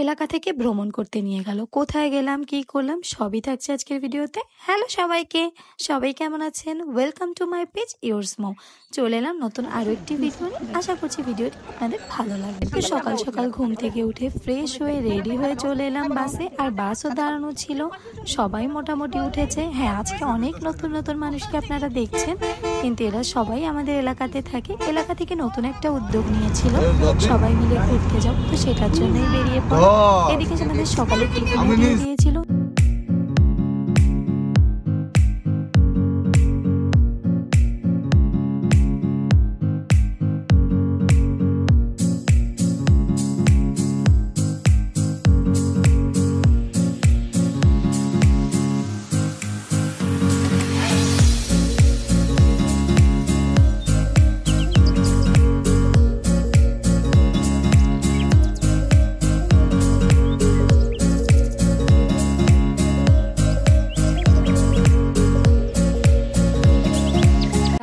এলাকা থেকে ভ্রমণ করতে নিয়ে গেল। কোথায় গেলাম, কি করলাম সবই থাকছে আজকের ভিডিওতে। হ্যালো সবাইকে, সবাই কেমন আছেন? Welcome to my page yours mom. চলে এলাম নতুন আরও একটি ভিডিও নিয়ে। আশা করছি ভিডিওটি আপনাদের ভালো লাগবে। তো সকাল সকাল ঘুম থেকে উঠে ফ্রেশ হয়ে রেডি হয়ে চলে এলাম বাসে। আর বাসও দাঁড়ানো ছিল, সবাই মোটামুটি উঠেছে। হ্যাঁ, আজকে অনেক নতুন নতুন মানুষকে আপনারা দেখছেন, কিন্তু এরা সবাই আমাদের এলাকাতে থাকে। এলাকা থেকে নতুন একটা উদ্যোগ নিয়েছিল সবাই মিলে ঘুরতে যাও, তো সেটার জন্যই বেরিয়ে পড়ে। এদিকে আমাদের সকালে টিফিন দিয়ে দিয়েছিল।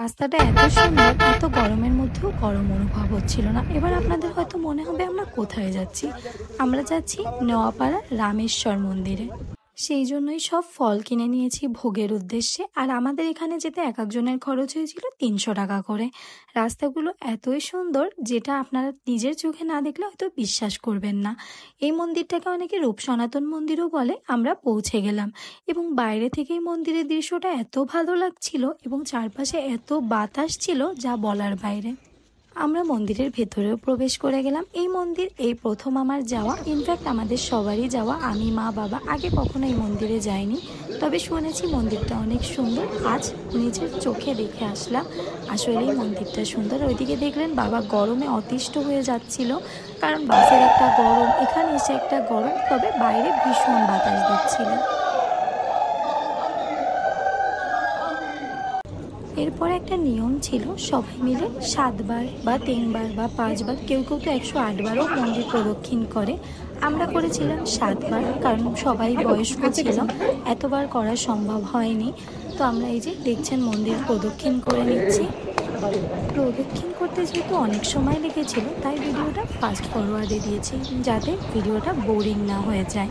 রাস্তাটা এত সুন্দর, এত গরমের মধ্যেও গরম অনুভব হচ্ছিল না। এবার আপনাদের হয়তো মনে হবে আমরা কোথায় যাচ্ছি। আমরা যাচ্ছি নোয়াপাড়া রামেশ্বর মন্দিরে। সেই জন্যই সব ফল কিনে নিয়েছি ভোগের উদ্দেশ্যে। আর আমাদের এখানে যেতে এক একজনের খরচ হয়েছিল 300 টাকা করে। রাস্তাগুলো এতই সুন্দর, যেটা আপনারা নিজের চোখে না দেখলে হয়তো বিশ্বাস করবেন না। এই মন্দিরটাকে অনেকে রূপ সনাতন মন্দিরও বলে। আমরা পৌঁছে গেলাম এবং বাইরে থেকেই মন্দিরের দৃশ্যটা এত ভালো লাগছিল এবং চারপাশে এত বাতাস ছিল যা বলার বাইরে। আমরা মন্দিরের ভেতরেও প্রবেশ করে গেলাম। এই মন্দির এই প্রথম আমার যাওয়া, ইনফ্যাক্ট আমাদের সবারই যাওয়া। আমি, মা, বাবা আগে কখনো এই মন্দিরে যাইনি, তবে শুনেছি মন্দিরটা অনেক সুন্দর। আজ নিজের চোখে দেখে আসলাম, আসলেই মন্দিরটা সুন্দর। ওইদিকে দেখলেন বাবা গরমে অতিষ্ঠ হয়ে যাচ্ছিল, কারণ বাসের একটা গরম, এখানে এসে একটা গরম, তবে বাইরে ভীষণ বাতাস দিচ্ছিল। এরপরে একটা নিয়ম ছিল, সবাই মিলে 7 বার বা 3 বার বা 5 বার, কেউ কেউ তো 108 বারও মন্দির প্রদক্ষিণ করে। আমরা করেছিলাম 7 বার, কারণ সবাই বয়স্ক ছিল, এতবার করা সম্ভব হয়নি। তো আমরা এই যে দেখছেন মন্দির প্রদক্ষিণ করে নিচ্ছি। প্রদক্ষিণ করতে যেহেতু অনেক সময় লেগেছিল, তাই ভিডিওটা ফাস্ট ফরওয়ার্ডে দিয়েছি, যাতে ভিডিওটা বোরিং না হয়ে যায়।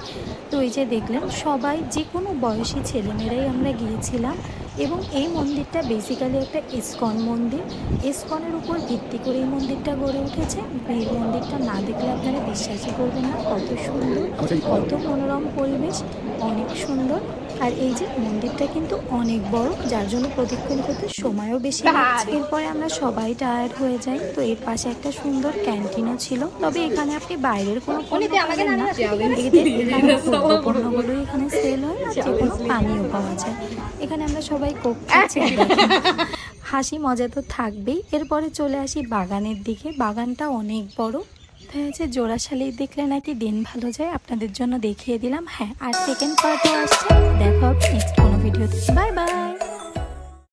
তো এই যে দেখলেন সবাই, যে কোনো বয়সী ছেলেমেয়েরাই আমরা গিয়েছিলাম। এবং এই মন্দিরটা বেসিক্যালি একটা ইসকন মন্দির। ইসকনের উপর ভিত্তি করে এই মন্দিরটা গড়ে উঠেছে। এই মন্দিরটা না দেখলে আপনারা বিশ্বাসই করবেন না কত সুন্দর, কত মনোরম পরিবেশ, অনেক সুন্দর। আর এই যে মন্দিরটা কিন্তু অনেক বড়, যার জন্য প্রদক্ষিণ করতে সময়ও বেশি লাগছে। এরপরে আমরা সবাই টায়ার্ড হয়ে যাই। তো এর পাশে একটা সুন্দর ক্যান্টিনও ছিল, তবে এখানে আপনি বাইরের কোনো পণ্য পাবেন না, পণ্যগুলোই এখানে সেল হয়, যে কোনো পানীয় পাওয়া যায়। এখানে আমরা সবাই কোক খাচ্ছি, হাসি মজা তো থাকবেই। এরপরে চলে আসি বাগানের দিকে। বাগানটা অনেক বড়, তাই আছে জোড়াশালি দেখলে নাকি দিন ভালো যায়, আপনাদের জন্য দেখিয়ে দিলাম। হ্যাঁ, আর সেকেন্ড পার্টও আসছে, দেখা হবে নেক্সট কোনো ভিডিওতে। Bye bye.